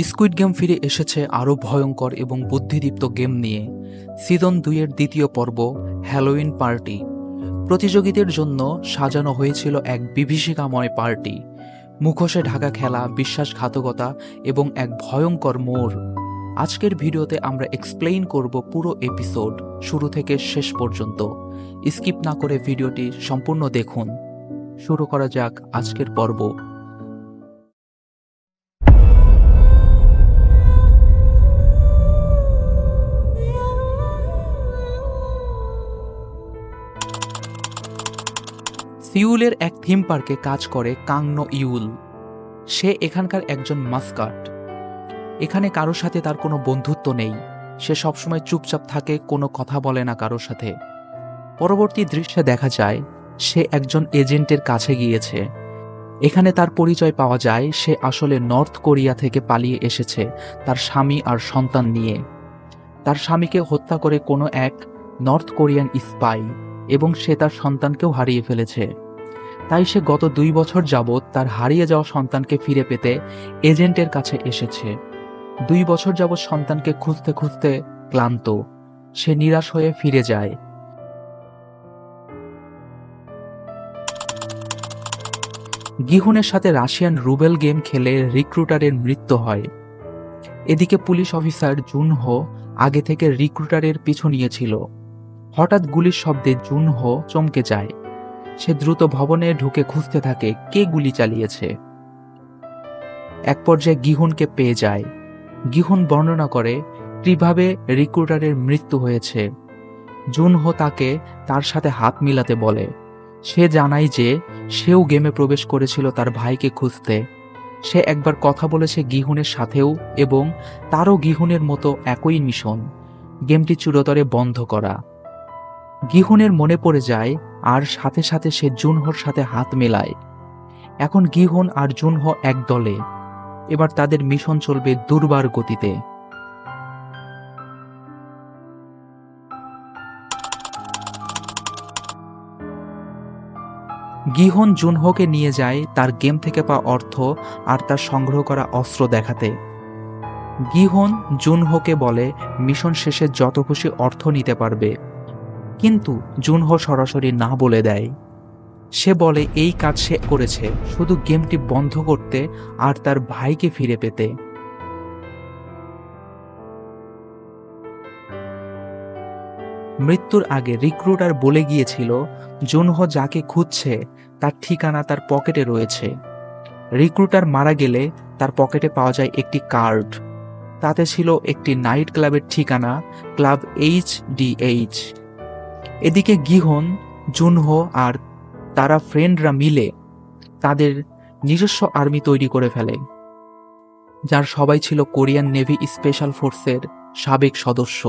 Squid game ফিরে এসেছে আরও ভয়ঙ্কর এবং বুদ্ধিদীপ্ত গেম নিয়ে। সিজন 2 এর দ্বিতীয় পর্ব, হ্যালোউইন পার্টি। প্রতিযোগীদের জন্য সাজানো হয়েছিল এক বিভীষিকাময় পার্টি। মুখোশে ঢাকা খেলা, বিশ্বাসঘাতকতা এবং এক ভয়ঙ্কর মোড়। আজকের ভিডিওতে আমরা এক্সপ্লেইন করব পুরো এপিসোড, শুরু থেকে শেষ পর্যন্ত। স্কিপ না করে ভিডিওটি সম্পূর্ণ দেখুন। শুরু করা যাক আজকের পর্ব। সিউলের এক থিম পার্কে কাজ করে কাংনো ইউল। সে এখানকার একজন মাস্কাট। এখানে কারোর সাথে তার কোনো বন্ধুত্ব নেই। সে সবসময় চুপচাপ থাকে, কোনো কথা বলে না কারোর সাথে। পরবর্তী দৃশ্যে দেখা যায় সে একজন এজেন্টের কাছে গিয়েছে। এখানে তার পরিচয় পাওয়া যায় সে আসলে নর্থ কোরিয়া থেকে পালিয়ে এসেছে তার স্বামী আর সন্তান নিয়ে। তার স্বামীকে হত্যা করে কোনো এক নর্থ কোরিয়ান স্পাই, এবং সে তার সন্তানকেও হারিয়ে ফেলেছে। তাই সে গত 2 বছর যাবৎ তার হারিয়ে যাওয়া সন্তানকে ফিরে পেতে এজেন্টের কাছে এসেছে। 2 বছর যাবৎ সন্তানকে খুঁজতে খুঁজতে ক্লান্ত, সে নিরাশ হয়ে ফিরে যায়। গিহুনের সাথে রাশিয়ান রুবেল গেম খেলে রিক্রুটারের মৃত্যু হয়। এদিকে পুলিশ অফিসার জুনহো আগে থেকে রিক্রুটারের পিছু নিয়েছিল। হঠাৎ গুলির শব্দে জুনহো চমকে যায়। সে দ্রুত ভবনে ঢুকে খুঁজতে থাকে কে গুলি চালিয়েছে। এক পর্যায়ে গিহুনকে পেয়ে যায়। গিহুন বর্ণনা করে কিভাবে রিক্রুটারের মৃত্যু হয়েছে। জুনহো তাকে তার সাথে হাত মিলাতে বলে। সে জানায় যে সেও গেমে প্রবেশ করেছিল তার ভাইকে খুঁজতে। সে একবার কথা বলেছে গিহুনের সাথেও, এবং তারও গিহুনের মতো একই মিশন, গেমটি চিরতরে বন্ধ করা। গিহুনের মনে পড়ে যায়, আর সাথে সাথে সে জুনহোর সাথে হাত মেলায়। এখন গিহুন আর জুনহো এক দলে। এবার তাদের মিশন চলবে দুর্বার গতিতে। গিহন জুনহোকে নিয়ে যায় তার গেম থেকে পাওয়া অর্থ আর তার সংগ্রহ করা অস্ত্র দেখাতে। গিহন জুনহোকে বলে মিশন শেষে যত খুশি অর্থ নিতে পারবে, কিন্তু জুনহো সরাসরি না বলে দেয়। সে বলে এই কাজ সে করেছে শুধু গেমটি বন্ধ করতে আর তার ভাইকে ফিরে পেতে। মৃত্যুর আগে রিক্রুটার বলে গিয়েছিল জুনহো যাকে খুঁজছে তার ঠিকানা তার পকেটে রয়েছে। রিক্রুটার মারা গেলে তার পকেটে পাওয়া যায় একটি কার্ড। তাতে ছিল একটি নাইট ক্লাবের ঠিকানা, ক্লাব HDH। এদিকে গিহন, জুনহো আর তারা ফ্রেন্ডরা মিলে তাদের নিজস্ব আর্মি তৈরি করে ফেলে, যার সবাই ছিল কোরিয়ান নেভি স্পেশাল ফোর্সের সাবেক সদস্য।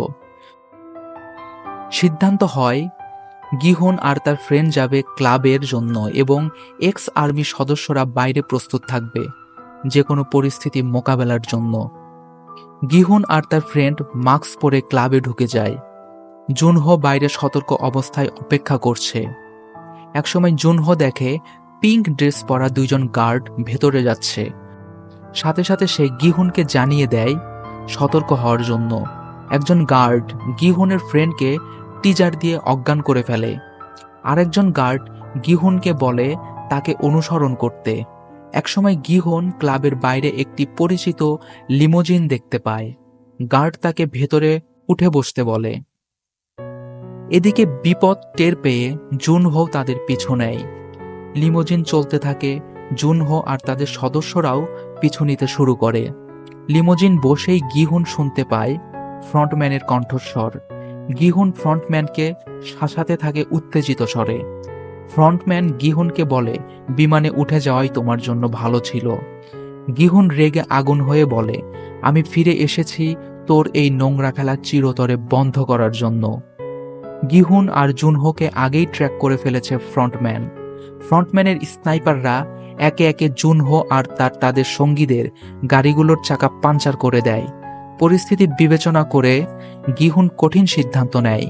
সিদ্ধান্ত হয় গিহন আর তার ফ্রেন্ড যাবে ক্লাবের জন্য, এবং এক্স আর্মি সদস্যরা বাইরে প্রস্তুত থাকবে যে কোনো পরিস্থিতি মোকাবেলার জন্য। গিহন আর তার ফ্রেন্ড মাস্ক পরে ক্লাবে ঢুকে যায়। জুনহো বাইরে সতর্ক অবস্থায় অপেক্ষা করছে। একসময় জুনহো দেখে পিঙ্ক ড্রেস পরা 2 জন গার্ড ভেতরে যাচ্ছে। সাথে সাথে সে গিহুনকে জানিয়ে দেয় সতর্ক হওয়ার জন্য। একজন গার্ড গিহুনের ফ্রেন্ডকে টিজার দিয়ে অজ্ঞান করে ফেলে। আরেকজন গার্ড গিহুনকে বলে তাকে অনুসরণ করতে। একসময় গিহুন ক্লাবের বাইরে একটি পরিচিত লিমোজিন দেখতে পায়। গার্ড তাকে ভেতরে উঠে বসতে বলে। এদিকে বিপদ টের পেয়ে জুনহো তাদের পিছু নেয়। লিমোজিন চলতে থাকে। জুনহো আর তাদের সদস্যরাও পিছু নিতে শুরু করে। লিমোজিন বসেই গিহুন শুনতে পায় ফ্রন্টম্যানের কণ্ঠস্বর। গিহুন ফ্রন্টম্যানকে শাসাতে থাকে উত্তেজিত স্বরে। ফ্রন্টম্যান গিহুনকে বলে বিমানে উঠে যাওয়াই তোমার জন্য ভালো ছিল। গিহুন রেগে আগুন হয়ে বলে আমি ফিরে এসেছি তোর এই নোংরা খেলা চিরতরে বন্ধ করার জন্য। গিহুন আর জুনহোকে আগেই ট্র্যাক করে ফেলেছে ফ্রন্টম্যান। ফ্রন্টম্যানের স্নাইপাররা একে একে জুনহো আর তাদের সঙ্গীদের গাড়িগুলোর চাকা পাঞ্চার করে দেয়। পরিস্থিতি বিবেচনা করে গিহুন কঠিন সিদ্ধান্ত নেয়,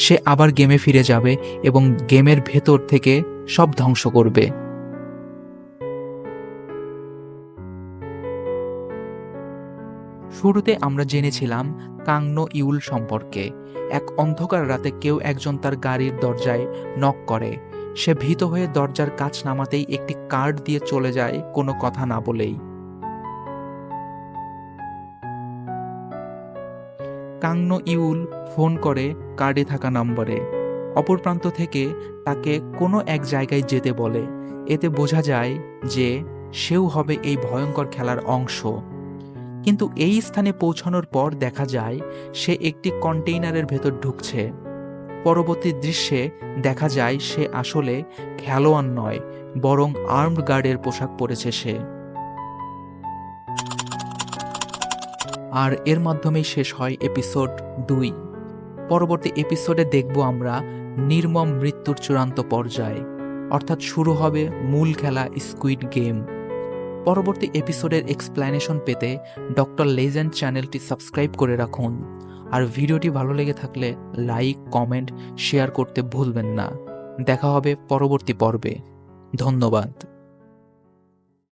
সে আবার গেমে ফিরে যাবে এবং গেমের ভেতর থেকে সব ধ্বংস করবে। শুরুতে আমরা জেনেছিলাম কাংনো ইউল সম্পর্কে। এক অন্ধকার রাতে কেউ একজন তার গাড়ির দরজায় নক করে। সে ভীত হয়ে দরজার কাচ নামাতেই একটি কার্ড দিয়ে চলে যায়, কোনো কথা না বলেই। কাংনো ইউল ফোন করে কার্ডে থাকা নম্বরে। অপর প্রান্ত থেকে তাকে কোনো এক জায়গায় যেতে বলে। এতে বোঝা যায় যে সেও হবে এই ভয়ঙ্কর খেলার অংশ। কিন্তু এই স্থানে পৌঁছানোর পর দেখা যায় সে একটি কন্টেইনারের ভেতর ঢুকছে। পরবর্তী দৃশ্যে দেখা যায় সে আসলে খেলোয়াড় নয়, বরং আর্মড গার্ডের পোশাক পরেছে সে। আর এর মাধ্যমেই শেষ হয় এপিসোড 2। পরবর্তী এপিসোডে দেখব আমরা নির্মম মৃত্যুর চূড়ান্ত পর্যায়, অর্থাৎ শুরু হবে মূল খেলা স্কুইড গেম। পরবর্তী এপিসোডের এক্সপ্লেনেশন পেতে ডক্টর লেজেন্ড চ্যানেলটি সাবস্ক্রাইব করে রাখুন। আর ভিডিওটি ভালো লেগে থাকলে লাইক, কমেন্ট, শেয়ার করতে ভুলবেন না। দেখা হবে পরবর্তী পর্বে। ধন্যবাদ।